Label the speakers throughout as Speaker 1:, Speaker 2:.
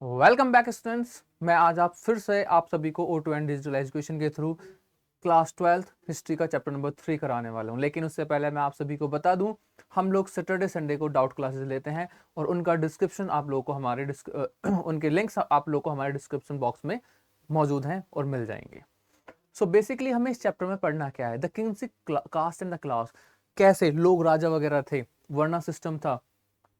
Speaker 1: Welcome back students. मैं आज आप फिर से आप सभी को O2 एंड डिजिटल एजुकेशन के थ्रू क्लास 12th हिस्ट्री का चैप्टर नंबर 3 कराने वाला हूं। लेकिन उससे पहले मैं आप सभी को बता दूं, हम लोग सैटरडे संडे को डाउट क्लासेस लेते हैं और उनका डिस्क्रिप्शन आप लोगों को उनके लिंक्स आप लोगों को हमारे डिस्क्रिप्शन बॉक्स में मौजूद हैं और मिल जाएंगे। सो बेसिकली हमें इस चैप्टर में पढ़ना क्या है, the kings caste and the class. कैसे लोग राजा वगैरह थे, वर्ना सिस्टम था,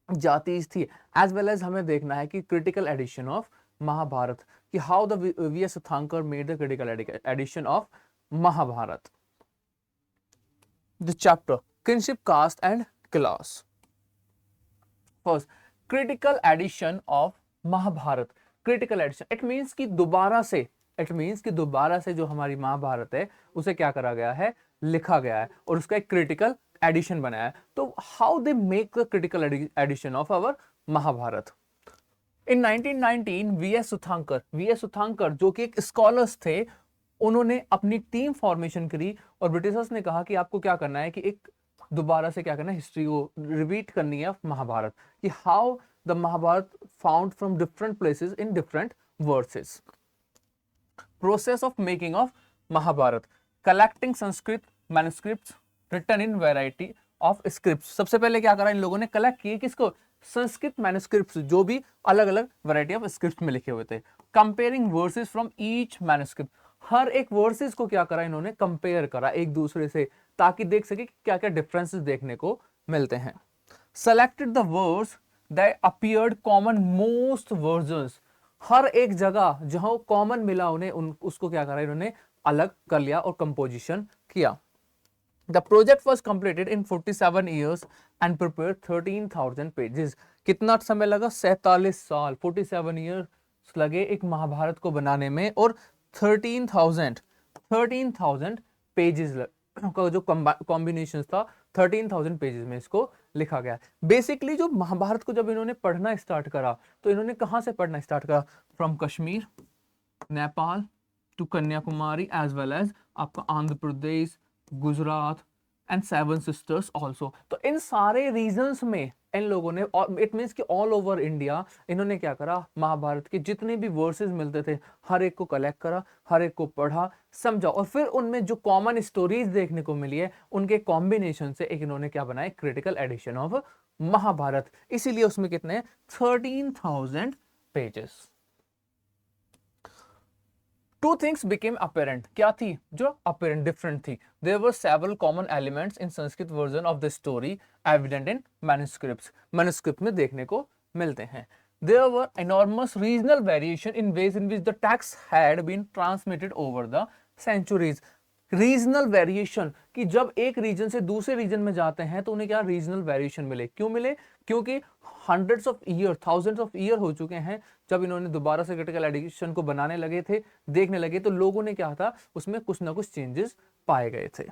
Speaker 1: जातीज थी, एज वेल एज हमें देखना है कि क्रिटिकल एडिशन ऑफ महाभारत, कि how the V S Sukthankar made the critical edition of Mahabharata. The chapter kingship caste and class. First, critical edition of Mahabharata. Critical edition it means कि दोबारा से जो हमारी महाभारत है उसे क्या करा गया है, लिखा गया है और उसका एक क्रिटिकल एडिशन बनाया है। तो how they make the critical edition of our Mahabharata. In 1919 V S Sukthankar जो कि एक स्कॉलर्स थे, उन्होंने अपनी टीम फॉर्मेशन करी और ब्रिटिशर्स ने कहा कि आपको क्या करना है कि एक दोबारा से क्या करना है, हिस्ट्री को रिपीट करनी है महाभारत, कि how the Mahabharata found from different places in different verses. Process of making of Mahabharata, collecting Sanskrit manuscripts written in variety of scripts. सबसे पहले क्या करा इन लोगों ने, कलेक्ट किए किसको, संस्कृत मैन्युस्क्रिप्ट्स जो भी अलग अलग वैरायटी ऑफ स्क्रिप्ट में लिखे हुए थे। Comparing verses from each manuscript, हर एक वर्सेस को क्या करा इन्होंने, कंपेयर करा एक दूसरे से, ताकि देख सके कि क्या क्या डिफरेंसेस देखने को मिलते हैं। Selected the words that appeared common most versions, हर एक जगह जहां कॉमन मिला उन्हें उसको क्या करा इन्होंने, अलग कर लिया और कंपोजिशन किया। The project was completed in 47 years and prepared 13,000 pages. कितना समय लगा, 47 साल, 47 years लगे एक महाभारत को बनाने में, और 13,000 पेजेस का जो कॉम्बिनेशन था, 13,000 पेजेस में इसको लिखा गया। बेसिकली जो महाभारत को जब इन्होंने पढ़ना स्टार्ट करा तो इन्होंने कहां से पढ़ना स्टार्ट करा, from Kashmir, Nepal to Kanyakumari, as well as आपका Andhra Pradesh, Gujarat and seven sisters also. तो इन सारे रीजन्स में इन लोगों ने, इट मीन्स कि ऑल ओवर इंडिया, इन्होंने क्या करा, महाभारत के जितने भी वर्सेस मिलते थे हर एक को कलेक्ट करा, हर एक को पढ़ा, समझा, और फिर उनमें जो कॉमन स्टोरीज देखने को मिली है उनके कॉम्बिनेशन से एक इन्होंने क्या बनाया, क्रिटिकल एडिशन ऑफ महाभारत। इसीलिए उसमें कितने, 13,000 pages. Two things became apparent, क्या थी जो अपेरेंट डिफरेंट थी, there were several common elements in Sanskrit version of the story evident in manuscript में देखने को मिलते हैं। There were enormous regional variation in ways in which the text had been transmitted over the centuries. Regional variation, कि जब एक reason से दूसरे रीजन में जाते हैं तो उन्हें क्या रीजनल वेरिएशन मिले, क्यों मिले, क्योंकि hundreds of year, thousands of year हो चुके हैं जब इन्होंने दोबारा से क्रिटिकल एडिशन को बनाने लगे थे, देखने लगे, तो लोगों ने क्या था, उसमें कुछ ना कुछ चेंजेस पाए गए थे।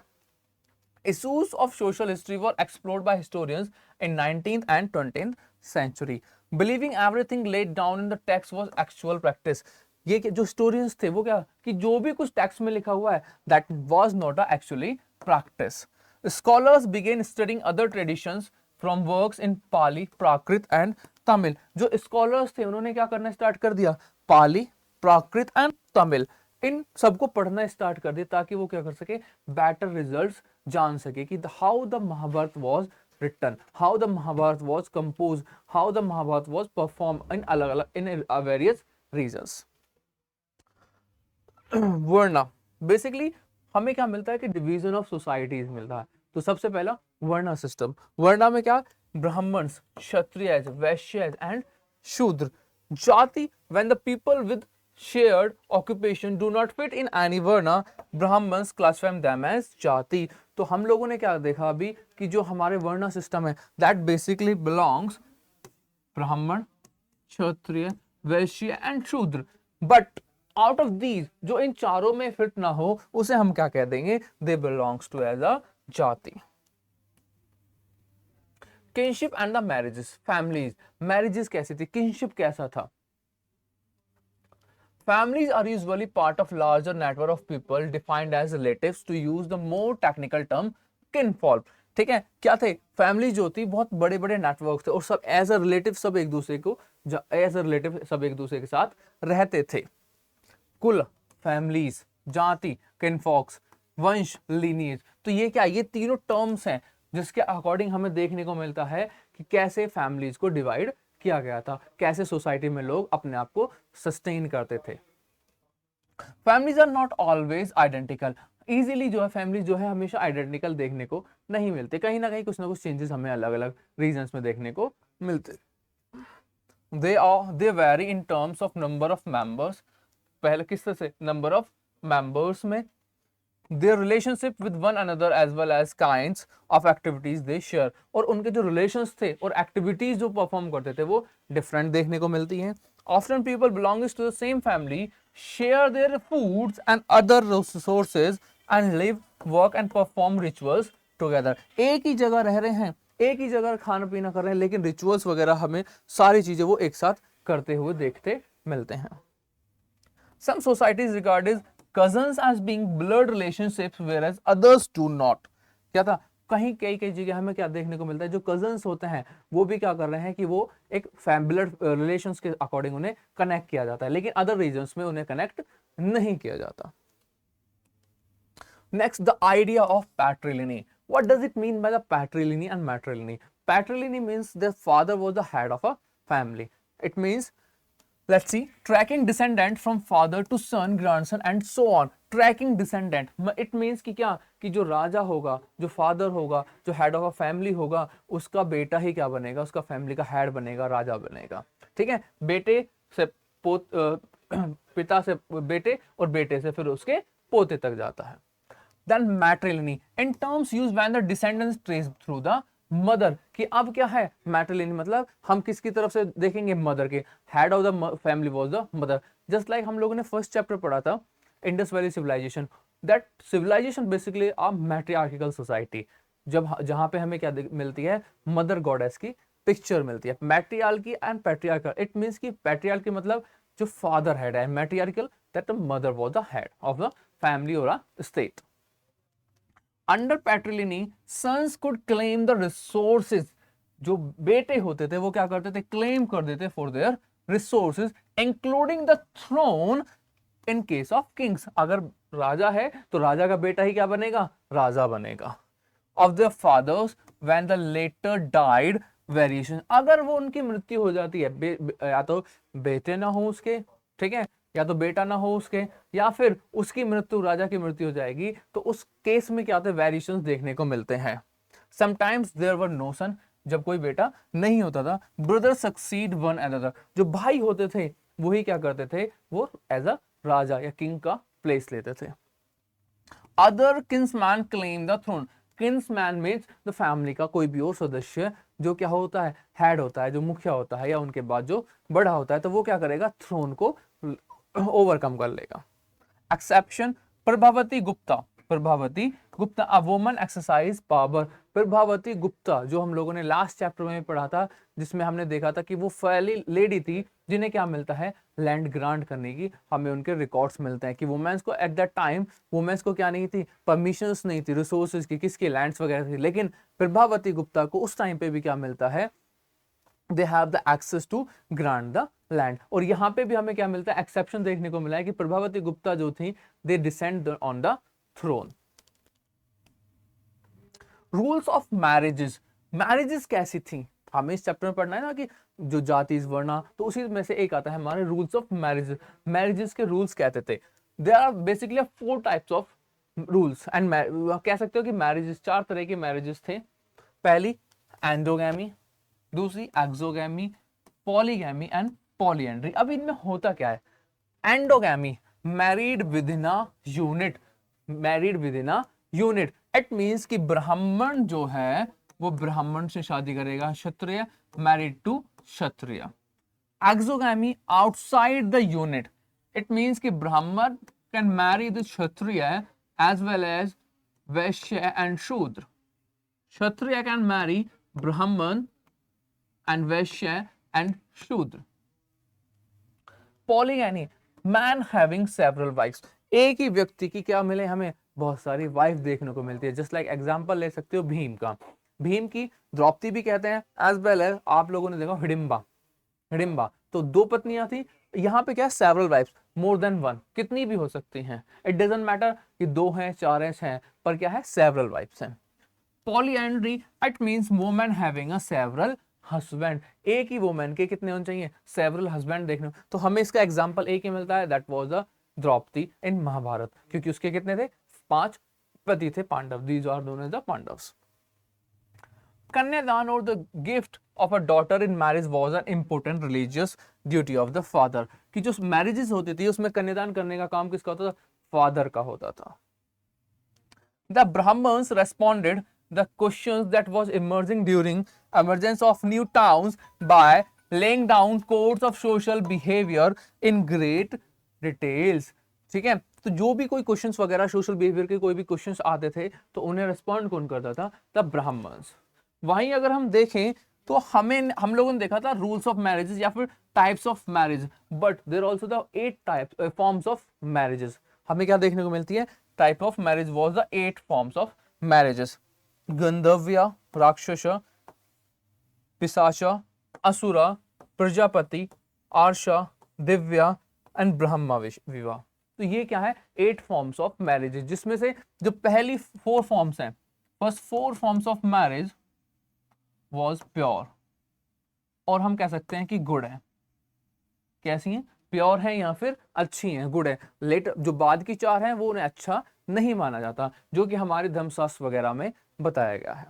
Speaker 1: Issues of social history were explored by historians in 19th and 20th century. Believing everything laid down in the text was actual practice. ये जो historians थे वो क्या, कि जो भी कुछ टेक्स्ट में लिखा हुआ है, that was not a actually practice. Scholars began studying other traditions from works in Pali, Prakrit and Tamil. जो scholars थे उन्होंने क्या करना स्टार्ट कर दिया, पाली, प्राकृत एंड तमिल, इन सबको पढ़ना स्टार्ट कर दिया, ताकि वो क्या कर सके, बेटर रिजल्ट्स जान सके कि how the Mahabharata was written, how the Mahabharata was compose, how the Mahabharata was perform in अलग अलग इन वेरियस रीजन्स। वर्णा, बेसिकली हमें क्या मिलता है कि डिवीजन ऑफ सोसाइटीज मिलता है। तो सबसे पहला वर्णा सिस्टम, वर्णा में क्या, ब्राह्मण्स, क्षत्रियज, वैश्यज एंड शूद्र। जाति, when the people with shared occupation do not fit in any varna, brahmans classify them as jati। तो हम लोगों ने क्या देखा अभी, कि जो हमारे वर्णा सिस्टम है, that basically belongs ब्राह्मण, क्षत्रिय, वैश्य एंड शूद्र, बट आउट ऑफ दीज जो इन चारों में फिट ना हो उसे हम क्या कह देंगे, they belongs to as a jati. Kinship and the marriages, families, marriages कैसी थी, किनशिप कैसा था। Families are usually part of larger network of people defined as relatives, to use the more technical term kinfolk. ठीक है, क्या थे, family जो थी बहुत बड़े बड़े नेटवर्क थे और सब एज अ रिलेटिव सब एक दूसरे को एज अ रिलेटिव सब एक दूसरे के साथ रहते थे। कुल, फैमिलीज, जाति, किनफॉक्स, वंश, लीनिएज, तो ये क्या, ये तीनों टर्म्स हैं जिसके अकॉर्डिंग हमें देखने को मिलता है कि कैसे फैमिलीज को डिवाइड किया गया था, कैसे सोसाइटी में लोग अपने आप को सस्टेन करते थे। Families are not always identical, easily जो है फैमिली जो है हमेशा आइडेंटिकल देखने को नहीं मिलते, कहीं ना कहीं कुछ ना कुछ चेंजेस हमें अलग अलग रीजन्स में देखने को मिलते। They very in terms of number of members, पहले किस तरह से, नंबर ऑफ मेंबर्स में, their relationship with one another as well as kinds of activities they share, और उनके जो relations थे और activities जो perform करते थे वो different देखने को मिलती हैं। Often people belonging to the same family share their foods and other resources and live, work and perform rituals together, एक ही जगह रह रहे हैं, एक ही जगह खाना पीना कर रहे हैं, लेकिन रिचुअल्स वगैरह हमें सारी चीजें वो एक साथ करते हुए देखते मिलते हैं। Some societies regarded cousins as being blood relationships whereas others do not, क्या था, कहीं कई कई जगह हमें क्या देखने को मिलता है, जो कजन्स होते हैं वो भी क्या कर रहे हैं कि वो एक ब्लड रिलेशंस के अकॉर्डिंग उन्हें कनेक्ट किया जाता है, लेकिन अदर रीजन्स में उन्हें कनेक्ट नहीं किया जाता। Next, the idea of patriliny, what does it mean by the patriliny and matriliny? Patriliny means the father was the head of a family, it means, let's see, tracking descendant from father to son, grandson and so on, tracking descendant, it means कि क्या, कि जो राजा होगा, जो father होगा, जो head of a family होगा, उसका बेटा ही क्या बनेगा, उसका फैमिली का हेड बनेगा, राजा बनेगा, ठीक है, बेटे से पिता से बेटे और बेटे से फिर उसके पोते तक जाता है। Then matrilineal, in terms used when the descendants trace through the mother, कि अब क्या है मैट्रिलिनी, मतलब हम किसकी तरफ से देखेंगे, मदर के, head of the family was the mother. Just like हम लोगों ने फर्स्ट चैप्टर पढ़ा था Indus valley civilization, that civilization basically a matriarchical society, जब जहां पे हमें क्या मिलती है, मदर गॉडेस की पिक्चर मिलती है। Matriarchy and patriarchal, it means कि पैट्रियार्की मतलब जो फादर हेड है, matriarchal that the mother was the head of the family और a state. Under patriliny sons could claim the resources, जो बेटे होते थे वो क्या करते थे, क्लेम कर देते for their resources, including the throne in case of kings, अगर राजा है तो राजा का बेटा ही क्या बनेगा, राजा बनेगा। Of the fathers when the latter died, variation, अगर वो उनकी मृत्यु हो जाती है, या तो बेटे ना हो उसके, ठीक है, या तो बेटा ना हो उसके, या फिर उसकी मृत्यु, राजा की मृत्यु हो जाएगी, तो उस केस में क्या होता है, वेरिएशंस देखने को मिलते हैं। समटाइम्स देयर वर नो सन, जब कोई बेटा नहीं होता था। ब्रदर सक्सीड वन अनदर, जो भाई होते थे वही क्या करते थे, वो एज अ राजा या किंग का प्लेस लेते थे। Other kinsmen claim the throne, kinsmen means the family का कोई भी और सदस्य जो क्या होता है, हेड होता है, जो मुखिया होता है या उनके बाद जो बड़ा होता है, तो वो क्या करेगा, थ्रोन को ओवरकम कर लेगा। Exception, Prabhavati Gupta, Prabhavati Gupta, a woman exercise power, Prabhavati Gupta जो हम लोगों ने लास्ट चैप्टर में पढ़ा था, जिसमें हमने देखा था कि वो पहली लेडी थी जिन्हें क्या मिलता है, लैंड ग्रांट करने की हमें उनके रिकॉर्ड्स मिलते हैं कि वुमेन्स को एट दैट टाइम, वुमेन्स को क्या नहीं थी, परमिशंस नहीं थी, रिसोर्सेज की, किसकी, लैंड्स वगैरह थी, लेकिन प्रभावती गुप्ता को उस टाइम पे भी क्या मिलता है, they have the access to grant the land. और यहाँ पे भी हमें क्या मिलता है, एक्सेप्शन देखने को मिला है कि प्रभावती गुप्ता जो थी, they descend on the throne. Rules of marriages, marriages कैसी थी, हमें इस चैप्टर में पढ़ना है ना कि जो जाति वर्णा, तो उसी में से एक आता है हमारे रूल्स ऑफ मैरिजेस। मैरिजेस के रूल्स कहते थे, there are basically 4 types of rules and कह सकते हो कि मैरिजेस, 4 तरह के मैरिजेस थे। पहली एंडोगैमी, दूसरी एक्सोगैमी, पॉलीगैमी एंड पॉलीएंड्री। अब इनमें होता क्या है, endogamy, married within a unit, married within a unit, it means कि ब्राह्मण जो है वो ब्राह्मण से शादी करेगा, Kshatriya married to Kshatriya. Exogamy, outside the unit, it means कि Brahmin can marry the Kshatriya as well as Vaishya and Shudra, Kshatriya can marry Brahmin and Vaishya and Shudra. Polygamy, man having several wives, एक ही व्यक्ति की क्या मिले हमें, बहुत सारी वाइफ देखने को मिलती है। जस्ट लाइक एग्जांपल ले सकते हो भीम का, भीम की द्रौपदी भी कहते हैं, एज वेल एज आप लोगों ने देखा हिडिंबा, हिडिंबा तो दो पत्नियां थी। यहाँ पे क्या है, several wives, more than one, कितनी भी हो सकती हैं, इट डजंट मैटर कि दो हैं, चार हैं, छह, पर क्या है, सेवरल वाइफ्स हैं। Polyandry it means woman having a several husband, एक ही वुमन के कितने होने चाहिए, सेवरल हस्बैंड देखने। तो हमें इसका एग्जांपल एक ही मिलता है, that was the Draupadi in Mahabharata, क्योंकि उसके कितने थे, 5 पति थे Pandav, these are known as the Pandavs. Kanyadaan और the gift of a daughter in marriage was an important religious duty of the father, कि जो मैरिजेस होती थी उसमें कन्यादान करने का काम किसका होता था, फादर का होता था। The Brahmins responded the questions that was emerging during emergence of new towns by laying down codes of social behavior in great details। ठीक है, तो जो भी कोई क्वेश्चंस वगैरह सोशल बिहेवियर के कोई भी क्वेश्चंस आते थे तो उन्हें रिस्पॉन्ड कौन करता था, द ब्राह्मण्स। वहीं अगर हम देखें तो हम लोगों ने देखा था रूल्स ऑफ मैरिजेस या फिर types of marriage, but there also the 8 types forms of marriages. हमें क्या देखने को मिलती है, type of marriage was the 8 forms of marriages, Gandharva, Rakshasa, Pishacha, Asura, Prajapati, Arsha, Divya and Brahma vivah. तो ये क्या है, 8 फॉर्म्स ऑफ मैरिजेस, जिसमें से जो पहली 4 फॉर्म्स हैं, first 4 forms of marriage was pure, और हम कह सकते हैं कि गुड है। कैसी हैं, प्योर है या फिर अच्छी हैं, गुड है। लेट जो बाद की 4 हैं वो उन्हें अच्छा नहीं माना जाता, जो कि हमारे धर्मशास्त्र वगैरह में बताया गया है।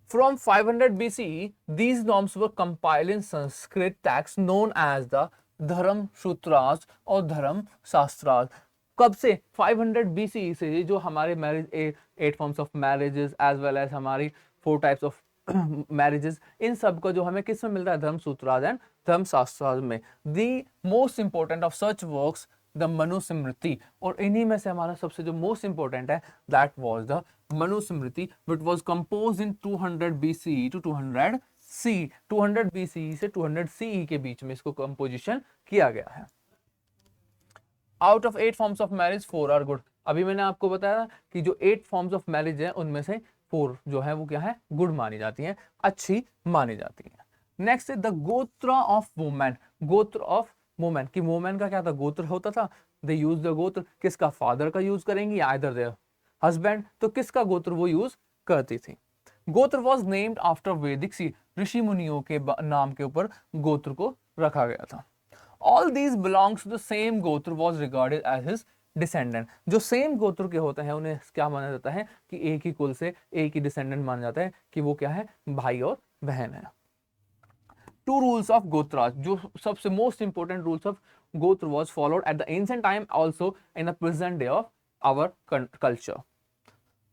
Speaker 1: From 500 BCE, these norms were compiled in Sanskrit texts known as the धर्म सूत्रास और धर्म शास्त्रास। कब से, 500 BCE से जो हमारे marriage 8 forms of marriages as well as हमारी 4 टाइप्स ऑफ मैरिजेस, इन सब का जो हमें किस में मिलता है, धर्म सूत्रास एंड धर्म शास्त्रास में। The most important of such works the Manusmriti, और इन्हीं में से हमारा सबसे जो मोस्ट इंपॉर्टेंट है, that was the Manusmriti, which was composed in 200 BCE to 200 CE। 200 BCE से 200 CE के बीच में इसको कंपोजिशन किया गया है। Out of 8 forms of marriage 4 are good. अभी मैंने आपको बताया कि जो 8 फॉर्म्स ऑफ मैरिज है उनमें से 4 जो है वो क्या है, गुड मानी जाती हैं, अच्छी मानी जाती हैं। नेक्स्ट है द गोत्र ऑफ वुमेन, गोत्र ऑफ वुमेन, कि वुमेन का क्या था, गोत्र होता था। दे यूज द गोत्र, किसका, फादर का यूज करेंगी या आइदर देयर हस्बैंड, तो किसका गोत्र वो यूज करती थी। गोत्र वॉज नेम्ड आफ्टर वैदिक सी, ऋषि मुनियों के नाम के ऊपर गोत्र को रखा गया था। All these belongs to the same gotra was regarded as his descendant, जो सेम गोत्र के होते हैं उन्हें क्या माना जाता है कि एक ही कुल से एक ही डिसेंडेंट माना जाता है, कि वो क्या है, भाई और बहन है। 2 रूल्स ऑफ गोत्रा, जो सबसे most important rules of gotra was followed at the ancient time also in the present day of our culture.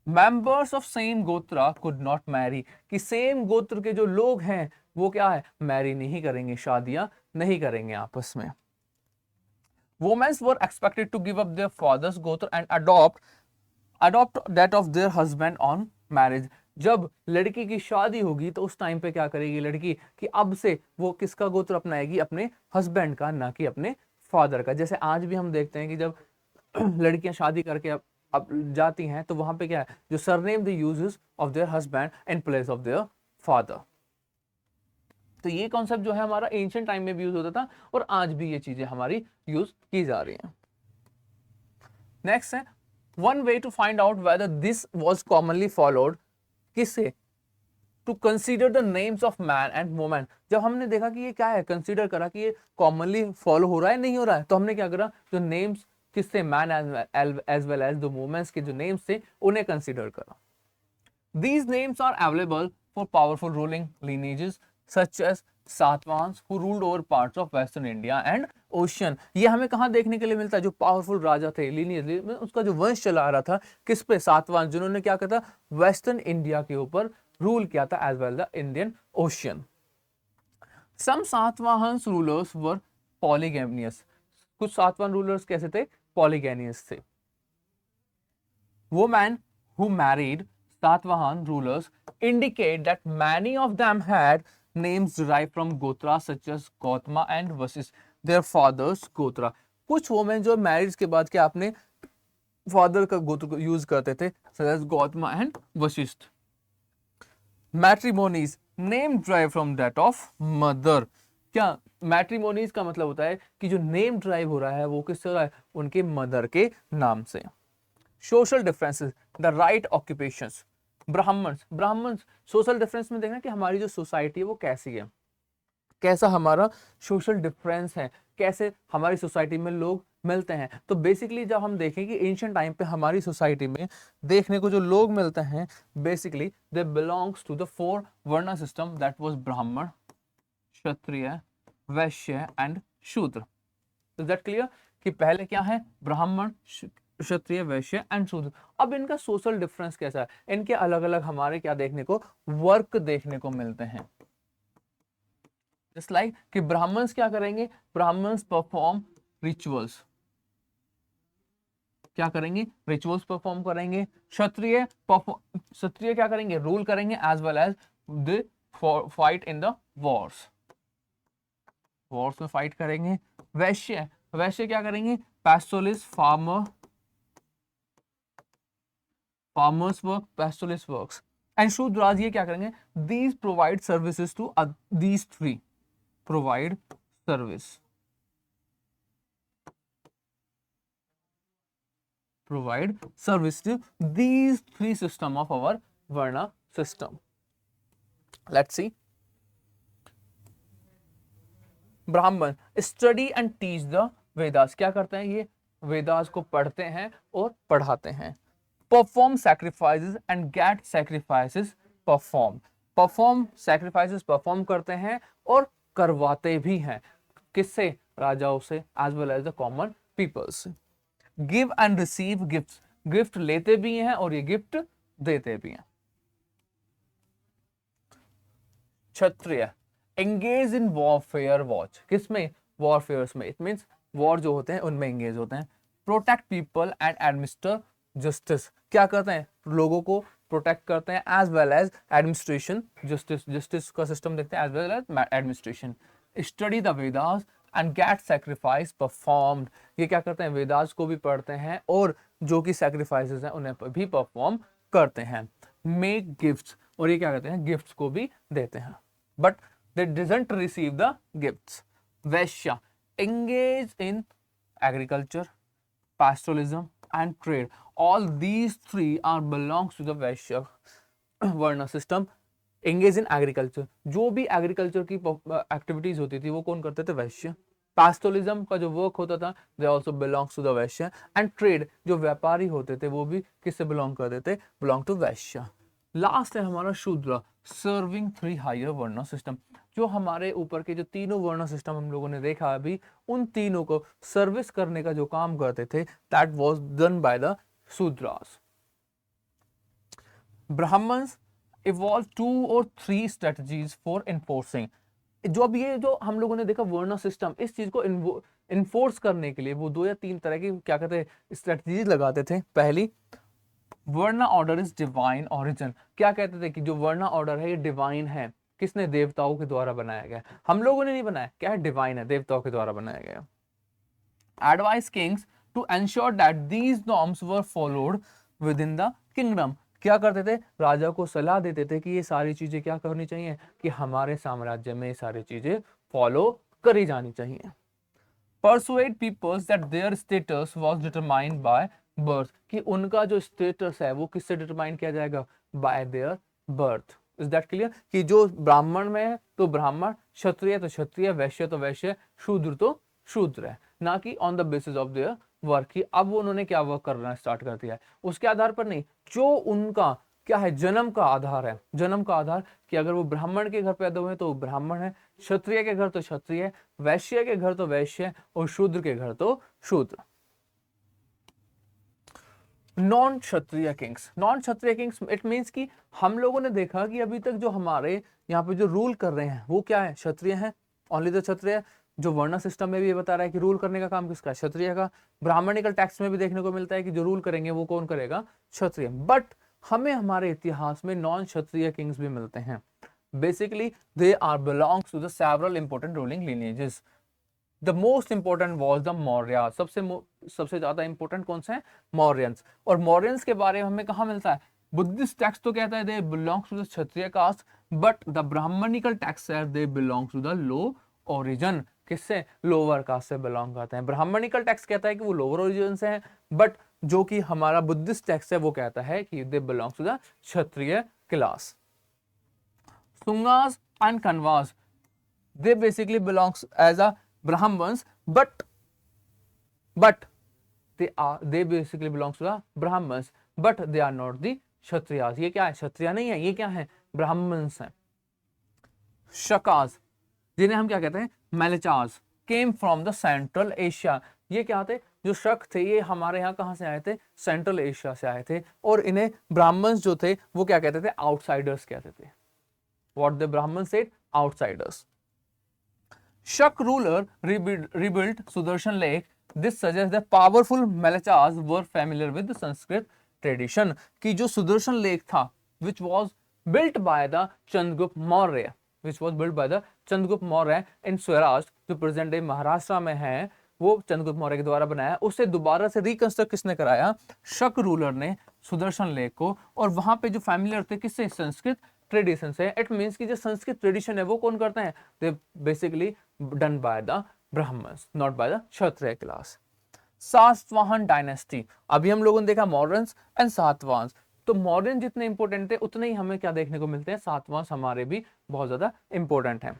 Speaker 1: Members of same gotra could not marry, कि सेम गोत्र के जो लोग हैं वो क्या है, मैरी नहीं करेंगे, शादियां नहीं करेंगे आपस में। Womens were expected to give up their fathers gotra and adopt that of their husband on marriage. जब लड़की की शादी होगी तो उस टाइम पे क्या करेगी लड़की, कि अब से वो किसका गोत्र अपनाएगी, अपने हस्बैंड का, ना कि अपने फादर का। जैसे आज भी हम देखते हैं कि जब लड़कियां शादी करके अब जाती हैं तो वहां पे क्या है, जो surname the uses of their husband in place of their father. तो ये कॉन्सेप्ट जो है हमारा एंशिएंट टाइम में भी यूज होता था और आज भी ये चीजें हमारी यूज की जा रही हैं। नेक्स्ट है one way to find out whether this was commonly followed, किससे, to consider the names of man and women. जब हमने देखा कि ये क्या है, कंसीडर करा कि ये कॉमनली फॉलो हो रहा है नहीं हो रहा है, तो हमने क्या करा, जो नेम्स किससे, man as well as the womens के जो नेम्स थे उन्हें कंसीडर करा। These names are available for powerful ruling lineages such as Satavahana who ruled over parts of western India and ocean। ये हमें कहाँ देखने के लिए मिलता है, जो पावरफुल राजा थे lineage में उसका जो वंश चला रहा था, किस पे, सातवाहन, जिन्होंने क्या किया था, वेस्टर्न इंडिया के ऊपर रूल किया था as well the Indian ocean. Some Satavahana rulers were polygamous, कुछ सातवाहन रूलर्स कैसे थे, पॉलीगैमियस थे। Women who married Satvahan rulers indicate that many of them had names derived from Gotra such as Gautama and Vasis, their father's Gotra। कुछ women जो marriage के बाद क्या अपने फादर का गोत्र को यूज करते थे, such as Gautama and Vashishtha. Matrimonies name drive from that of mother. क्या मैट्रिमोनीज का मतलब होता है कि जो नेम ड्राइव हो रहा है वो किससे हो रहा है, उनके मदर के नाम से। Social differences, the right occupations, Brahmans social difference में देखना कि हमारी जो सोसाइटी है वो कैसी है, कैसा हमारा सोशल डिफरेंस है, कैसे हमारी सोसाइटी में लोग मिलते हैं। तो बेसिकली जब हम देखें कि एंशिएंट टाइम पे हमारी सोसाइटी में देखने को जो लोग मिलते हैं, basically they belongs to the 4 varna system that was ब्राह्मण, क्षत्रिय, वैश्य एंड शूद्र। इज दैट क्लियर कि पहले क्या है, ब्राह्मण, क्षत्रिय, वैश्य एंड शूद्र। अब इनका सोशल डिफरेंस कैसा है, इनके अलग अलग हमारे क्या देखने को, वर्क देखने को मिलते हैं। जस्ट लाइक कि ब्राह्मण्स क्या करेंगे, ब्राह्मण्स परफॉर्म रिचुअल्स, क्या करेंगे, रिचुअल्स परफॉर्म करेंगे। क्षत्रिय क्या करेंगे, रूल करेंगे, as well as they fight in the wars में फाइट करेंगे। वैश्य क्या करेंगे, pastoralist, farmers work, pastoralist works. And Shudras ये क्या करेंगे, these provide services to these 3 provide service to these 3 system of our varna system. Let's see. ब्राह्मण study and teach the Vedas, क्या करते हैं ये, वेदास को पढ़ते हैं और पढ़ाते हैं। Perform sacrifices and get sacrifices perform sacrifices perform करते हैं और करवाते भी हैं, किससे, राजाओं से, as well as the common peoples. Give and receive gift, gift लेते भी हैं और ये गिफ्ट देते भी हैं। Kshatriya engage in warfare watch, किसमें, वॉरफेयर्स में, इट मींस वॉर जो होते हैं उनमें एंगेज होते हैं। Protect people and administer justice, क्या करते हैं, लोगों को प्रोटेक्ट करते हैं, as well as administration, justice का सिस्टम देखते हैं, as well as administration. Study the Vedas and get sacrifice performed, ये क्या करते हैं, वेदास को भी पढ़ते हैं और जो कि सैक्रिफाइसेस हैं उन्हें भी परफॉर्म करते हैं। मेक गिफ्ट्स, और ये क्या करते हैं, गिफ्ट्स को भी देते हैं, but they doesn't receive the gifts. Vysya engage in agriculture, pastoralism and trade. All these 3 are belongs to the Vaishya Varna system. Engage in agriculture, जो भी एग्रीकल्चर की एक्टिविटीज होती थी वो कौन करते थे, वैश्य। पास्टोलिज्म का जो वर्क होता था, they also belongs to the Vaishya. And trade, जो व्यापारी होते थे वो भी किससे बिलोंग करते थे, बिलोंग टू वैश्य। लास्ट है हमारा शूद्र, सर्विंग 3 हायर वर्ण सिस्टम, जो हमारे ऊपर के जो तीनों वर्ण सिस्टम हम लोगों ने देखा अभी, उन तीनों को सर्विस करने का जो काम करते थे, that was done by the Shudras. Brahmans evolve 2 और 3 स्ट्रेटजीज फॉर एनफोर्सिंग, जो अब ये जो हम लोगों ने देखा वर्ण सिस्टम, इस चीज को इन्फोर्स करने के लिए वो 2 या 3 तरह की क्या कहते हैं स्ट्रेटजीज लगाते थे। पहली, वर्ना ऑर्डर इज डिवाइन ओरिजिन, क्या कहते थे कि जो वर्ना ऑर्डर है ये डिवाइन है, किसने, देवताओं के द्वारा बनाया गया, हम लोगों ने नहीं बनाया, क्या है, डिवाइन है, देवताओं के द्वारा बनाया गया। Advice kings to ensure that these norms were followed within the kingdom, क्या करते थे, राजा को सलाह देते थे कि ये सारी चीजें क्या करनी चाहिए, कि हमारे साम्राज्य में ये सारी चीजें फॉलो करी जानी चाहिए। Persuade peoples that their status was determined by birth, कि उनका जो स्टेटस है वो किससे डिटरमाइन किया जाएगा, bye there birth. Is that clear कि जो ब्राह्मण में है तो ब्राह्मण, क्षत्रिय तो क्षत्रिय, वैश्य तो वैश्य, शूद्र तो शूद्र है, ना कि on the basis of their work, की अब उन्होंने क्या वर्क करना स्टार्ट कर दिया है उसके आधार पर नहीं, जो उनका क्या है, जन्म का आधार है, जन्म का आधार, कि अगर वो ब्राह्मण के घर पैदा हुए तो वो ब्राह्मण है, क्षत्रिय के घर तो क्षत्रिय, वैश्य के घर तो वैश्य और शूद्र के घर तो शूद्र। Non Kshatriya Kings, it means कि हम लोगों ने देखा कि अभी तक जो हमारे यहाँ पे जो रूल कर रहे हैं वो क्या है, क्षत्रिय है, ओनली द क्षत्रिय। जो वर्ण सिस्टम में भी ये बता रहा है कि रूल करने का काम किसका है, क्षत्रिय का। ब्राह्मणिकल टेक्स्ट में भी देखने को मिलता है कि जो रूल करेंगे वो कौन करेगा, क्षत्रिय। बट हमें हमारे इतिहास में नॉन क्षत्रिय किंग्स भी मिलते हैं। Basically they are belongs to the several important ruling lineages. The most important was the Maurya. सबसे ज्यादा इंपॉर्टेंट कौन से हैं? मौर्यंस। और मौर्यंस के बारे में हमें कहाँ मिलता है? बुद्धिस्ट टेक्स्ट तो कहता है they belongs to the Kshatriya caste, but the brahmanical text है they belongs to the low origin. किससे? लोअर कास्ट से बिलोंग करते हैं। ब्राह्मणिकल टेक्स्ट कहता है कि वो लोअर ओरिजिन से हैं, बट जो कि हमारा बुद्धिस्ट टेक्स्ट है वो कहता है कि they belongs to the Kshatriya class. Sungas and Kanvas, they basically belongs as a Brahmans, but they basically belongs to the Brahmans, but they are not the Kshatriyas। ये क्या है? क्षत्रिय नहीं है, ये क्या है? ब्राह्मण्स हैं। शकास, जिन्हें हम क्या कहते हैं? Mlechchhas, came from the central Asia. ये क्या थे? जो शक थे ये हमारे यहाँ कहाँ से आए थे? सेंट्रल एशिया से आए थे। और इन्हें ब्राह्मण्स जो थे वो क्या कहते थे? आउटसाइडर्स कहते थे। What the Brahmins said? Outsiders. Shak ruler rebuilt Sudarshan Lake. This suggests that powerful Malachas were familiar with the Sanskrit tradition. कि जो सुदर्शन लेक था, which was built by the Chandragupta Maurya, in Swaraj, जो present day Maharashtra में है, वो चंद्रगुप्त मौर्य के द्वारा बनाया। उसे दोबारा से रिकंस्ट्रक्ट किसने कराया? शक रूलर ने सुदर्शन लेक को। और वहां पे जो फैमिलियर थे किससे? संस्कृत ट्रेडिशन से। इट मींस कि जो संस्कृत ट्रेडिशन है वो कौन करते हैं? They basically done by the Brahmans, not by the Kshatriya class. Satavahana dynasty, अभी हम लोगों ने देखा मॉडर्न्स एंड सातवाहन्स। तो मॉडर्न जितने इंपॉर्टेंट थे उतने ही हमें क्या देखने को मिलते हैं? सातवाहन्स हमारे भी बहुत ज्यादा इंपॉर्टेंट हैं।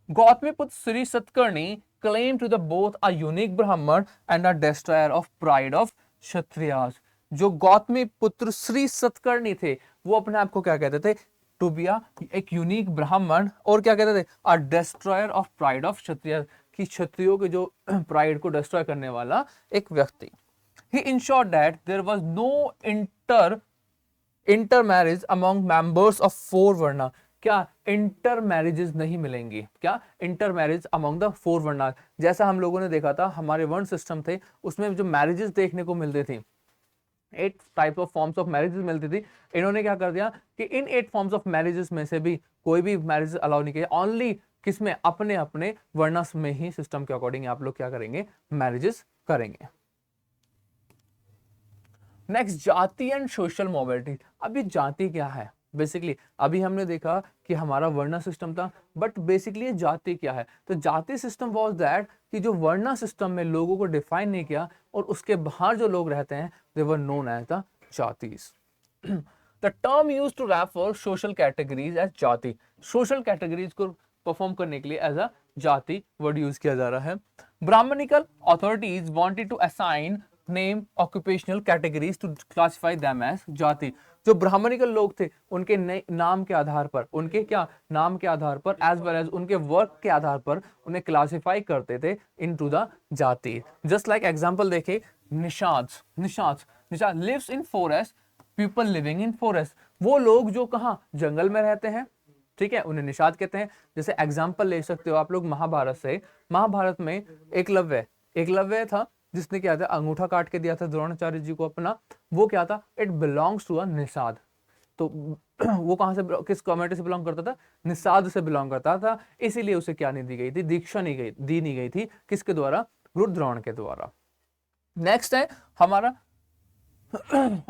Speaker 1: Gautamiputra Shri Satakarni claim to the both a unique Brahman and a destroyer of pride of Kshatriyas। जो गौतमी पुत्र श्री सतकर्णी थे वो अपने आप को क्या कहते थे? टू बी एक यूनिक ब्राह्मण, और क्या कहते थे? A destroyer of pride of क्षत्रिय, कि क्षत्रियों के जो प्राइड को डिस्ट्रॉय करने वाला एक व्यक्ति। He ensured that there was no intermarriage among members of 4 varna. क्या? इंटर मैरिजेस नहीं मिलेंगी। क्या? इंटर मैरिज अमंग द 4 वर्णा। जैसा हम लोगों ने देखा था हमारे वर्ण सिस्टम थे उसमें जो मैरिजेस देखने को मिलती थी, 8 type of forms of marriages मिलती थी। इन्होंने क्या कर दिया कि इन 8 फॉर्म्स ऑफ मैरिजेस में से भी कोई भी मैरिज अलाउ नहीं किया, ओनली किसमें? अपने अपने वर्णस में ही सिस्टम के अकॉर्डिंग आप लोग क्या करेंगे? मैरिजेस करेंगे। नेक्स्ट, जाति एंड सोशल मोबिलिटी। अभी जाति क्या है? बेसिकली अभी हमने देखा कि हमारा वर्ण सिस्टम था, बट बेसिकली जाति क्या है? तो जाति सिस्टम वाज दैट कि जो वर्ण सिस्टम में लोगों को डिफाइन नहीं किया और उसके बाहर जो लोग रहते हैं they were known as the jatis. The term used to refer social categories as jati. Social categories को परफॉर्म करने के लिए एज अ जाति वर्ड यूज किया जा रहा है। Brahmanical authorities wanted to assign name occupational categories to classify them as jati. जो ब्राह्मणिकल लोग थे उनके नाम के आधार पर, उनके क्या नाम के आधार पर एज वेल एज उनके वर्क के आधार पर उन्हें क्लासिफाई करते थे into the jati. Just like example देखें, Nishad lives in forest, people living in forest. वो लोग जो कहाँ? जंगल में रहते हैं, ठीक है, उन्हें निषाद कहते हैं। जैसे एग्जाम्पल ले सकते हो आप लोग महाभारत से। महाभारत में एकलव्य था जिसने क्या था? अंगूठा काट के दिया था द्रोणाचार्य जी को अपना। वो क्या था? It belongs to a Nishad. तो वो कहां से, किस कम्युनिटी से बिलोंग करता था? निषाद से बिलोंग करता था। इसीलिए उसे क्या नहीं दी गई थी? दीक्षा दी नहीं गई थी। किसके द्वारा? गुरु द्रोण के द्वारा। नेक्स्ट है हमारा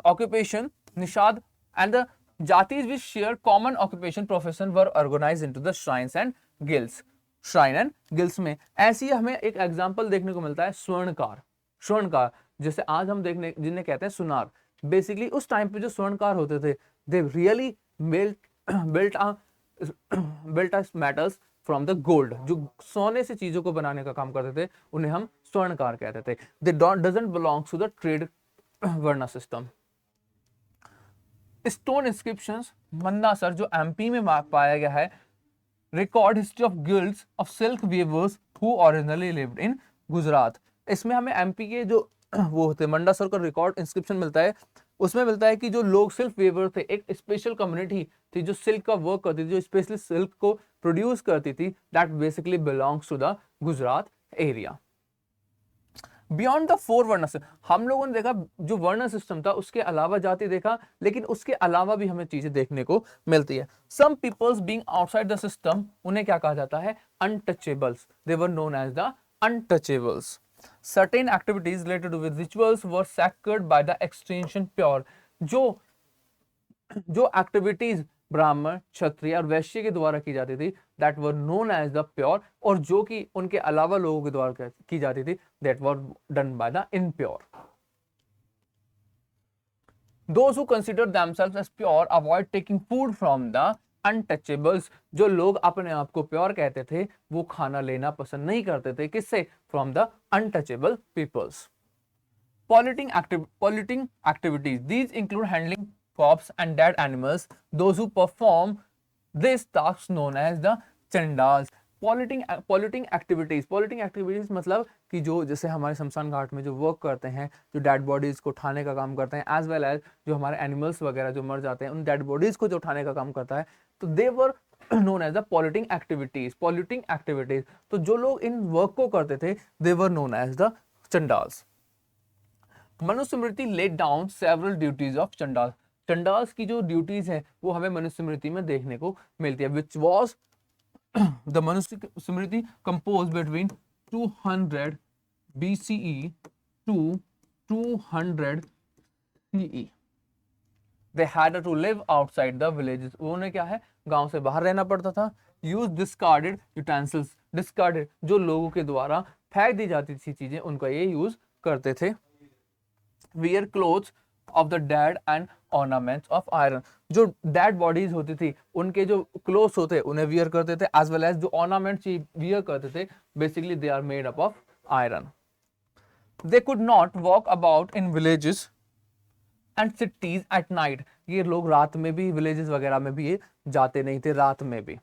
Speaker 1: occupation, Nishad and the jatis which share common occupation profession were organized into the shrines and guilds. Shrine and guilds में ऐसी हमें एक एग्जांपल देखने को मिलता है, स्वर्णकार। जैसे आज हम देखने जिन्हें कहते हैं सुनार। बेसिकली उस टाइम पे जो स्वर्णकार होते थे they really built metals from the gold. जो सोने से चीजों को बनाने का काम करते थे उन्हें हम स्वर्णकार कहते थे। They doesn't belong to the trade varna system. Stone inscriptions, Mandsaur जो एमपी में पाया गया है, record history of guilds of silk weavers who originally lived in Gujarat. इसमें हमें एमपी के जो वो होते मंदसौर का रिकॉर्ड इंस्क्रिप्शन मिलता है। उसमें मिलता है कि जो लोग सिल्क वीवर थे, एक स्पेशल कम्युनिटी थी जो सिल्क का वर्क करती थी, जो स्पेशली सिल्क को प्रोड्यूस करती थी, that basically belongs to the Gujarat area. Beyond the four varna system, हम लोगों ने देखा जो वर्ण सिस्टम था उसके अलावा जाति देखा, लेकिन उसके अलावा भी हमें चीजें देखने को मिलती है। Some peoples being outside the system, उन्हें क्या कहा जाता है, untouchables, they were known as the untouchables. Certain activities related with rituals were sacred by the extension pure, जो जो एक्टिविटीज ब्राह्मण, क्षत्रिय और वैश्य के द्वारा की जाती थी, that were known as the pure, और जो कि उनके अलावा लोगों के द्वारा की जाती थी, that were done by the impure. Those who consider themselves as pure avoid taking food from the untouchables, जो लोग अपने आप को प्योर कहते थे वो खाना लेना पसंद नहीं करते थे, किससे, from the untouchable peoples. Polluting activities, these include handling corpse and dead animals. Those who perform this task known as the Chandalas. Polluting activities मतलब कि जो जैसे हमारे शमशान घाट में जो वर्क करते हैं, जो डेड बॉडीज को उठाने का काम करते हैं, एज वेल एज जो हमारे एनिमल्स वगैरह जो मर जाते हैं उन डेड बॉडीज को जो उठाने का काम करता है, तो they were known as the polluting activities. तो जो लोग इन वर्क को करते थे, they were known as the Chandalas. Manusmriti laid down several duties of Chandalas. Chandalas की जो ड्यूटीज हैं वो हमें मनुस्मृति में देखने को मिलती है, which was the Manusmriti composed between 200 BCE to 200 CE. They had to live outside the villages. उन्हें क्या है, गांव से बाहर रहना पड़ता था। Use discarded utensils, discarded जो लोगों के द्वारा फेंक दी जाती थी चीजें, उनका ये यूज करते थे। Wear clothes of the dead and ornaments of iron, जो डेड बॉडीज होती थी उनके जो क्लोथ्स होते उन्हें वियर करते थे, एज वेल एज जो ऑर्नामेंट्स वियर करते थे, basically they are made up of iron. They could not walk about in villages and cities at night, ये लोग रात में भी विलेजेस वगैरह में भी ये जाते नहीं थे, रात में भी।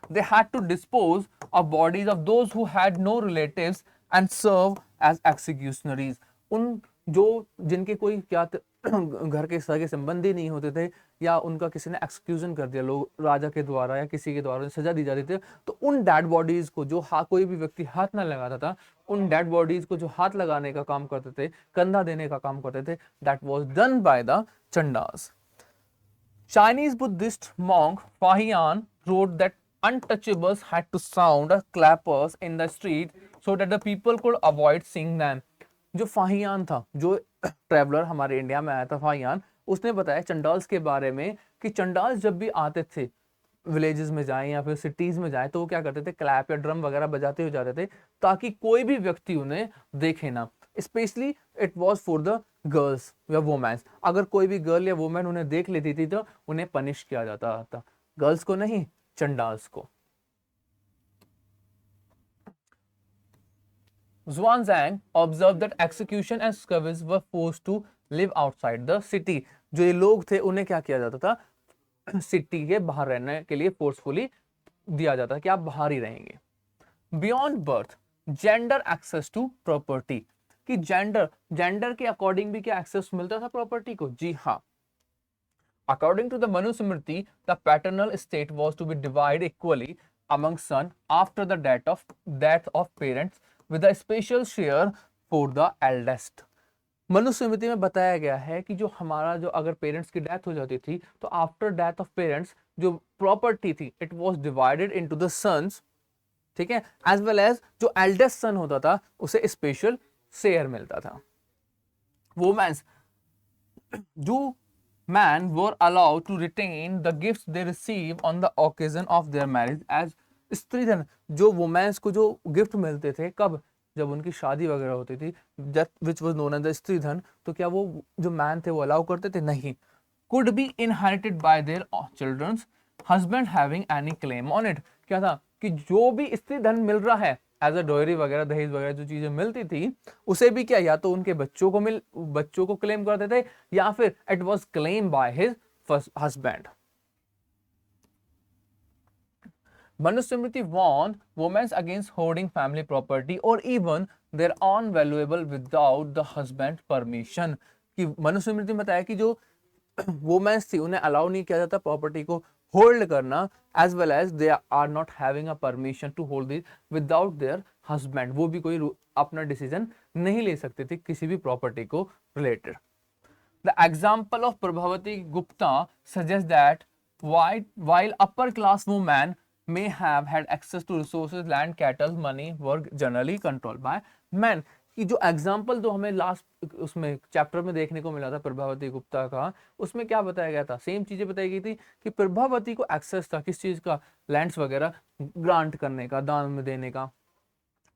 Speaker 1: They had to dispose of bodies of those who had no relatives and serve as executionaries, उन जो जिनके कोई क्या घर के सगे संबंधी नहीं होते थे, या उनका किसी ने एक्सक्यूजन कर दिया, लोग राजा के द्वारा या किसी के द्वारा सजा दी जाती थी, तो उन डेड बॉडीज को जो कोई भी व्यक्ति हाथ ना लगाता था, उन डेड बॉडीज को जो हाथ लगाने का काम करते थे, कंधा देने का काम करते थे, that was done by the Chandalas. Chinese Buddhist monk Fahian wrote that untouchables had to sound clappers in the street so that the people could avoid seeing them. जो फाहियान था, जो ट्रेवलर हमारे इंडिया में आया था फाहियान, उसने बताया चंडाल्स के बारे में कि चंडाल्स जब भी आते थे विलेजेस में जाएं या फिर सिटीज में जाएं, तो वो क्या करते थे, क्लैप या ड्रम वगैरह बजाते हुए जाते थे ताकि कोई भी व्यक्ति उन्हें देखे ना। Specially it was for the girls या वुमेन्स, अगर कोई भी गर्ल या वुमेन उन्हें देख लेती थी तो उन्हें पनिश किया जाता था, गर्ल्स को नहीं, चंडाल्स को। Xuanzang observed that execution and scavenger were forced to live outside the city. जो ये लोग थे उन्हें क्या किया जाता था, सिटी के बाहर रहने के लिए फोर्सफुली दिया जाता कि आप बाहर ही रहेंगे। Beyond birth, gender access to property, कि जेंडर के अकॉर्डिंग भी क्या एक्सेस मिलता था प्रॉपर्टी को, जी हाँ। According to the Manusmriti the paternal state was to be divided equally among son after the death of parents with a special share for the eldest. Manusmriti में बताया गया है कि जो हमारा जो अगर पेरेंट्स की डेथ हो जाती थी तो आफ्टर डेथ ऑफ पेरेंट्स जो प्रॉपर्टी थी it was divided into the sons, ठीक है, एज वेल एज जो एल्डेस्ट सन होता था उसे स्पेशल शेयर मिलता था। वुमेन्स, जो men were allowed to retain the gifts they receive on the occasion of their marriage as स्त्रीधन, जो वुमेन्स को जो गिफ्ट मिलते थे कब, जब उनकी शादी वगैरह होती थी, which was known as the stridhan, तो क्या वो जो मैन थे वो अलाउ करते थे, नहीं। Could be inherited by their childrens husband having any claim on it, क्या था कि जो भी स्त्रीधन मिल रहा है एज अ डोयरी वगैरह दहेज वगैरह जो चीजें मिलती थी उसे भी क्या या तो उनके बच्चों को क्लेम करते थे या फिर it was claim by his husband. Manusmriti warned women against hoarding family property or even their own valuable without the husband permission, कि मनुस्मृति में बताया कि जो वुमेन्स थी उन्हें अलाउ नहीं किया जाता प्रॉपर्टी को होल्ड करना, as well as they are not having a permission to hold this without their husband, वो भी कोई अपना डिसीजन नहीं ले सकते थे किसी भी प्रॉपर्टी को related. The example of Prabhavati Gupta suggest that while upper class women may have had access to resources, land, cattle, money were generally controlled by men। कि जो एग्जाम्पल तो हमें लास्ट उसमें चैप्टर में देखने को मिला था प्रभावती गुप्ता का, उसमें क्या बताया गया था, सेम चीजें बताई गई थी कि प्रभावती को एक्सेस था किस चीज का, लैंड्स वगैरह ग्रांट करने का, दान में देने का।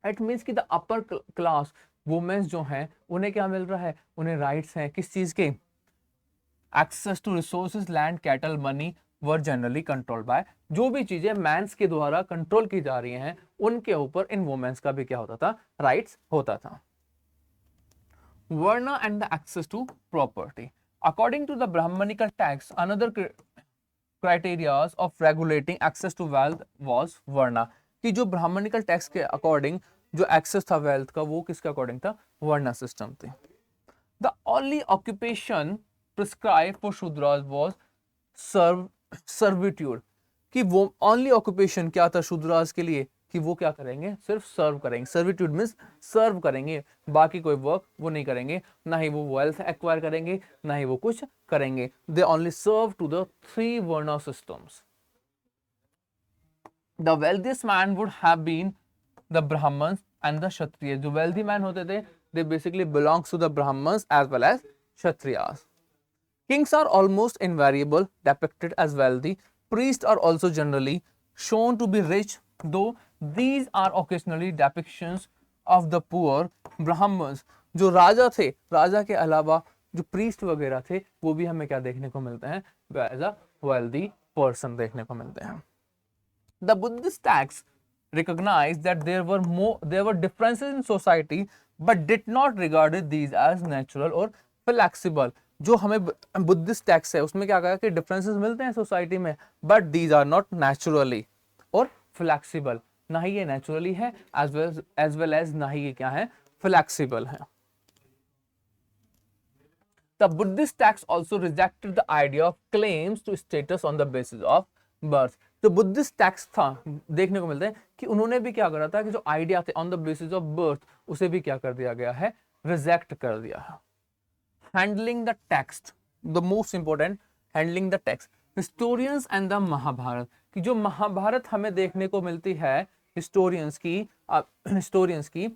Speaker 1: इट मीन्स कि द अपर क्लास वुमेन्स जो हैं उन्हें क्या मिल रहा है, उन्हें राइट्स हैं किस चीज के, access to resources, land, cattle, money were generally control by, जो भी चीजें मैंस के द्वारा कंट्रोल की जा रही हैं उनके ऊपर इन वुमेन्स का भी क्या होता था, राइट्स होता था। Varna and the access to property. According to the Brahmanical text, another criteria of regulating access to wealth was Varna। कि जो ब्राह्मणिकल टैक्स के अकॉर्डिंग जो एक्सेस था वेल्थ का वो किसके अकॉर्डिंग था, वर्णा सिस्टम थे। The only occupation prescribe for Shudras was servitude, कि वो ओनली ऑक्यूपेशन क्या था शूद्रास के लिए, कि वो क्या करेंगे, सिर्फ सर्व करेंगे। सर्विट्यूड मींस सर्व करेंगे, बाकी कोई वर्क वो नहीं करेंगे, ना ही वो वेल्थ एक्वायर करेंगे, ना ही वो कुछ करेंगे। They only serve to the three varna systems. The wealthiest man would have been the Brahmins and the Kshatriya. जो वेल्थी मैन होते थे they basically belongs to the Brahmins as well as Kshatriyas. Kings are almost invariably depicted as wealthy. Priests are also generally shown to be rich, though these are occasionally depictions of the poor Brahmins। जो राजा थे, राजा के अलावा जो priest वगैरह थे वो भी हमें क्या देखने को मिलते हैं, एज अ वेल्दी पर्सन देखने को मिलते हैं। The Buddhist texts recognize that there were differences in society, but did not regard these as natural or flexible। जो हमें बुद्धिस्ट टेक्स्ट है उसमें क्या कहा कि डिफरेंसेस मिलते हैं सोसाइटी में, but these are not naturally और फ्लेक्सिबल, ना ही ये नेचुरली है एज वेल एज ना ही ये क्या है, फ्लेक्सिबल है। The Buddhist text also rejected the idea of claims to status on the basis of birth. जो बुद्धिस्ट टेक्स्ट था देखने को मिलता है कि उन्होंने भी क्या करा था कि जो आइडिया थे on the basis of birth उसे भी क्या कर दिया गया है, रिजेक्ट कर दिया है। Handling the text, the most important, handling the text, historians and the Mahabharat. कि जो महाभारत हमें देखने को मिलती है historians की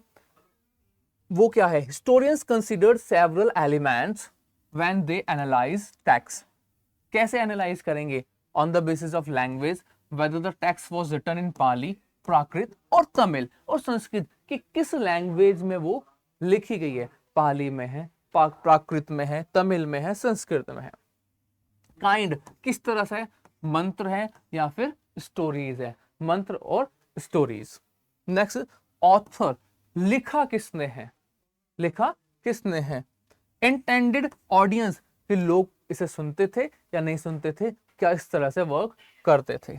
Speaker 1: वो क्या है, historians considered several elements when they analyze text। कैसे analyze करेंगे, on the basis of language, whether the text was written in Pali, प्राकृत और तमिल और संस्कृत, कि किस लैंग्वेज में वो लिखी गई है, पाली में है, प्राकृत में है, तमिल में है, संस्कृत में है। काइंड किस तरह से, मंत्र है या फिर स्टोरीज है, मंत्र और स्टोरीज। नेक्स्ट ऑथर, लिखा किसने है, लिखा किसने है। इंटेंडेड ऑडियंस, कि लोग इसे सुनते थे या नहीं सुनते थे, क्या इस तरह से वर्क करते थे।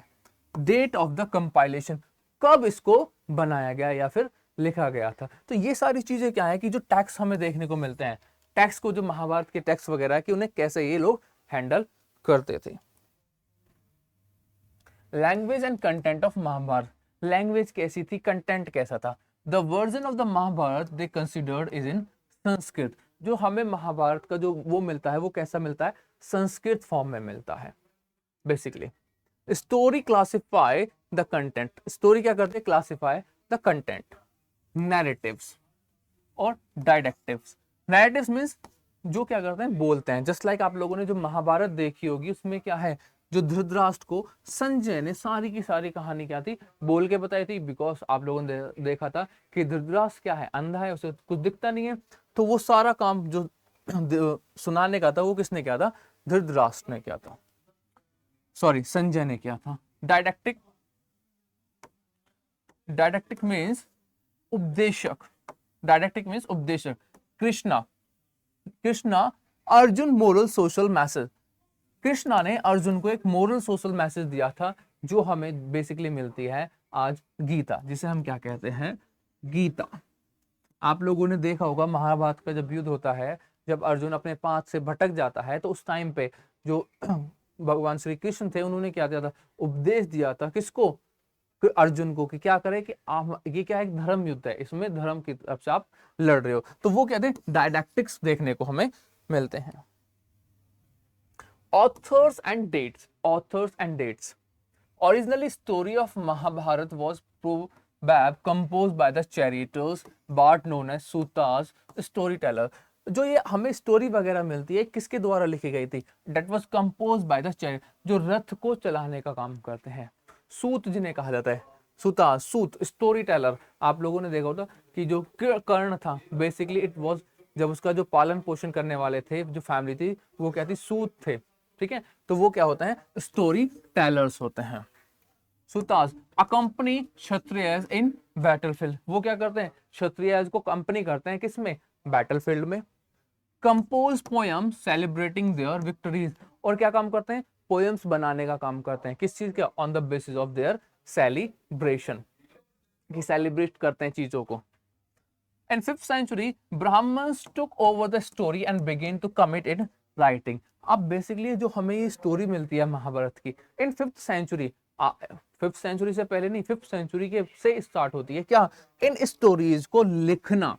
Speaker 1: डेट ऑफ द कंपाइलेशन, कब इसको बनाया गया या फिर लिखा गया था। तो ये सारी चीजें क्या है कि जो टैक्स हमें देखने को मिलते हैं, टैक्स को जो महाभारत के टैक्स वगैरह कि उन्हें कैसे ये लोग हैंडल करते थे। Language and content of Mahabharata, language कैसी थी, कंटेंट कैसा था। The version of the Mahabharata they considered is in Sanskrit. जो हमें महाभारत का जो वो मिलता है वो कैसा मिलता है, संस्कृत फॉर्म में मिलता है basically. Story classify the content, story क्या करते हैं, क्लासिफाई द कंटेंट। नैरेटिव्स और डायडेक्टिव्स, नैरेटिव्स मींस जो क्या करते हैं, बोलते हैं। जस्ट लाइक आप लोगों ने जो महाभारत देखी होगी उसमें क्या है, जो धृतराष्ट्र को संजय ने सारी की सारी कहानी क्या थी, बोल के बताई थी। बिकॉज आप लोगों ने देखा था कि धृतराष्ट्र क्या है, अंधा है, उसे कुछ दिखता नहीं है, तो वो सारा काम जो सुनाने का था वो किसने किया था, धृतराष्ट्र ने किया था, सॉरी संजय ने किया था। डायडेक्टिक, डायडेक्टिक मीन्स उपदेशक, डायडेक्टिक मीन्स उपदेशक। Krishna Arjun moral social message, Krishna ने अर्जुन को एक मोरल सोशल मैसेज दिया था जो हमें बेसिकली मिलती है आज गीता, जिसे हम क्या कहते हैं, गीता। आप लोगों ने देखा होगा महाभारत का जब युद्ध होता है, जब अर्जुन अपने पाथ से भटक जाता है तो उस टाइम पे जो भगवान श्री कृष्ण थे, उन्होंने क्या किया था, उपदेश दिया था किसको, कि अर्जुन को, कि क्या करे, कि आप ये क्या है, एक धर्म युद्ध है, इसमें धर्म की तरफ से आप लड़ रहे हो। तो वो कहते हैं डायडैक्टिक्स देखने को हमें मिलते हैं। Authors and dates, authors and dates. Originally, story of Mahabharata was composed by the charioteers, but known as sutas, storyteller. जो ये हमें स्टोरी वगैरह मिलती है, किसके द्वारा लिखी गई थी, that was compose by the chariot, जो रथ को चलाने का काम करते हैं, सूत जिन्हें कहा जाता है, सुता, सूत, स्टोरी टेलर। आप लोगों ने देखा होता कि जो कर्ण था, बेसिकली इट वॉज, जब उसका जो पालन पोषण करने वाले थे, जो फैमिली थी, वो क्या थी, सूत थे, ठीक है। तो वो क्या होता है, स्टोरी टेलर्स होते हैं। सुतास अकंपनी क्षत्रियज इन बैटलफील्ड, वो क्या करते हैं, क्षत्रियज को कंपनी करते हैं, किसमें, बैटलफील्ड में। Compose poem celebrating their victories, और क्या काम करते हैं, पोएम्स बनाने का काम करते हैं, किस चीज के, on the basis of their celebration, कि सेलिब्रेट करते हैं चीजों को। In 5th century, Brahmins took over the story and began to commit in writing. अब बेसिकली जो हमें ये स्टोरी मिलती है महाभारत की, इन 5th सेंचुरी, 5th सेंचुरी से पहले नहीं, 5th सेंचुरी के से स्टार्ट होती है क्या, इन स्टोरीज को लिखना,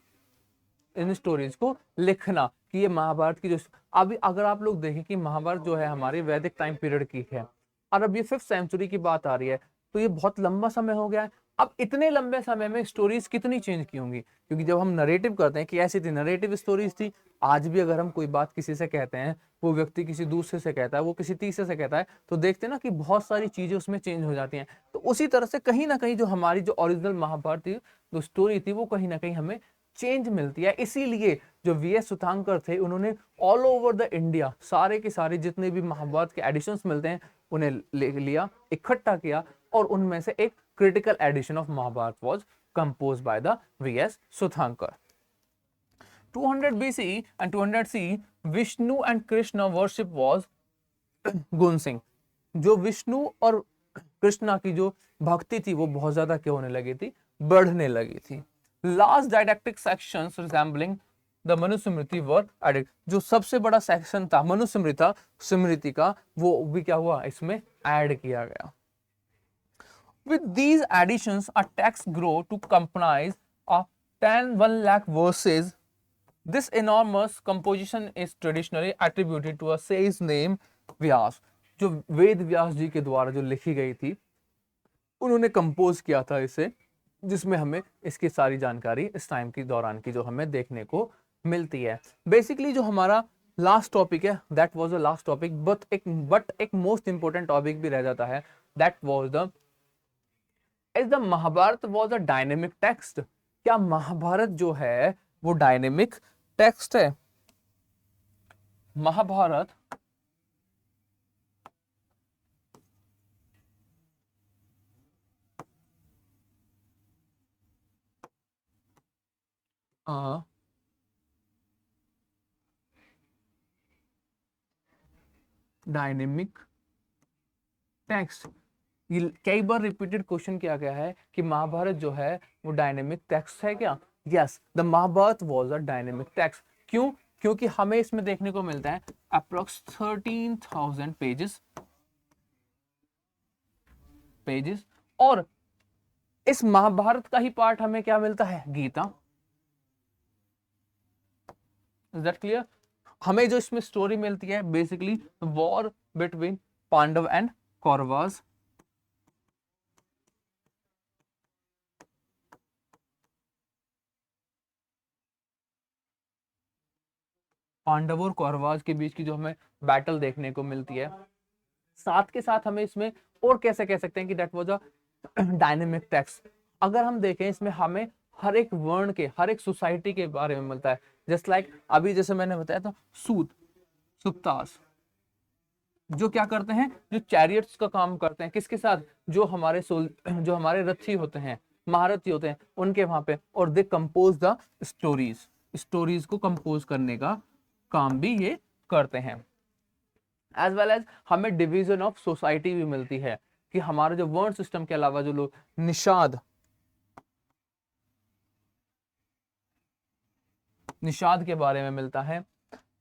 Speaker 1: इन स्टोरीज को लिखना, कि ये महाभारत की जो, अभी अगर आप लोग देखें कि महाभारत जो है हमारे वैदिक टाइम पीरियड की है, और अब ये 5th सेंचुरी की बात आ रही है, तो ये बहुत लंबा समय हो गया है। अब इतने लंबे समय में स्टोरीज कितनी चेंज की होंगी, क्योंकि जब हम नरेटिव करते हैं कि ऐसी थी, नरेटिव स्टोरीज थी। आज भी अगर हम कोई बात किसी से कहते हैं, वो व्यक्ति किसी दूसरे से कहता है, वो किसी तीसरे से कहता है, तो देखते हैं ना कि बहुत सारी चीजें उसमें चेंज हो जाती हैं। तो उसी तरह से कहीं ना कहीं जो हमारी जो ओरिजिनल महाभारत थी, जो स्टोरी थी, वो कहीं ना कहीं हमें चेंज मिलती है। इसीलिए जो वीएस सुतांकर थे, उन्होंने ऑल ओवर द इंडिया सारे के सारे जितने भी महाभारत के एडिशंस मिलते हैं, उन्हें ले लिया, इकट्ठा किया, और उनमें से एक critical edition of Mahabharata was composed by the V.S. Suthankar. 200 BC and 200 CE, Vishnu and Krishna worship was गुनसिंग। जो विष्णु और कृष्णा की जो भक्ति थी, वो बहुत ज्यादा क्या होने लगी थी, बढ़ने लगी थी। Last didactic sections resembling the Manusmriti were added, जो सबसे बड़ा सेक्शन था मनुस्मृति स्मृति का, वो भी क्या हुआ, इसमें ऐड किया गया। With these additions, a text grew to comprise a 1 lakh verses. This enormous composition is traditionally attributed to a sage named व्यास, जो वेद व्यास जी के द्वारा जो लिखी गई थी, उन्होंने कंपोज किया था इसे, जिसमें हमें इसकी सारी जानकारी इस टाइम की दौरान की जो हमें देखने को मिलती है। बेसिकली जो हमारा लास्ट टॉपिक है, that was the last topic, but एक मोस्ट इंपोर्टेंट टॉपिक भी रह जाता है, that was the is the Mahabharata was a dynamic text. क्या महाभारत जो है वो डायनेमिक टेक्स्ट है? महाभारत डायनेमिक टेक्स्ट, कई बार रिपीटेड क्वेश्चन किया गया है कि महाभारत जो है वो डायनेमिक टेक्स्ट है क्या? Yes, the Mahabharata was a dynamic text. क्यों? क्योंकि हमें इसमें देखने को मिलता है अप्रोक्स 13,000 पेजेस, और इस महाभारत का ही पार्ट हमें क्या मिलता है, गीता। Is that clear? हमें जो इसमें स्टोरी मिलती है, basically war between Pandava and Kauravas, पांडवों और कौरवास के बीच की जो हमें बैटल देखने को मिलती है। साथ के साथ हमें इसमें और कैसे कह सकते हैं कि that was a dynamic text. अगर हम देखें, इसमें हमें हर एक वर्ण के, हर एक सोसाइटी के बारे में मिलता है। जस्ट लाइक अभी जैसे मैंने बताया था, सूत, सुप्तास, जो क्या करते हैं, जो चैरियट्स का काम करते हैं, किसके साथ, जो जो हमारे रथी होते हैं, महारथी होते हैं, उनके वहां पे, और दे कंपोज द स्टोरीज, स्टोरीज को कंपोज करने का काम भी ये करते हैं। एज वेल एज हमें डिवीजन ऑफ सोसाइटी भी मिलती है, कि हमारे जो वर्ण सिस्टम के अलावा जो लोग निषाद के बारे में मिलता है,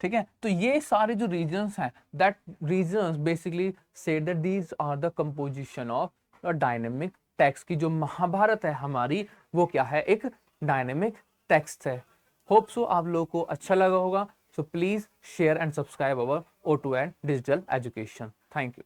Speaker 1: ठीक है। तो ये सारे जो रीजन्स हैं, दैट रीजन्स बेसिकली से that these are the composition of dynamic text. की जो महाभारत है हमारी, वो क्या है, एक डायनेमिक टेक्स्ट है। होप सो आप लोगों को अच्छा लगा होगा। So please share and subscribe our O2N digital education. Thank you.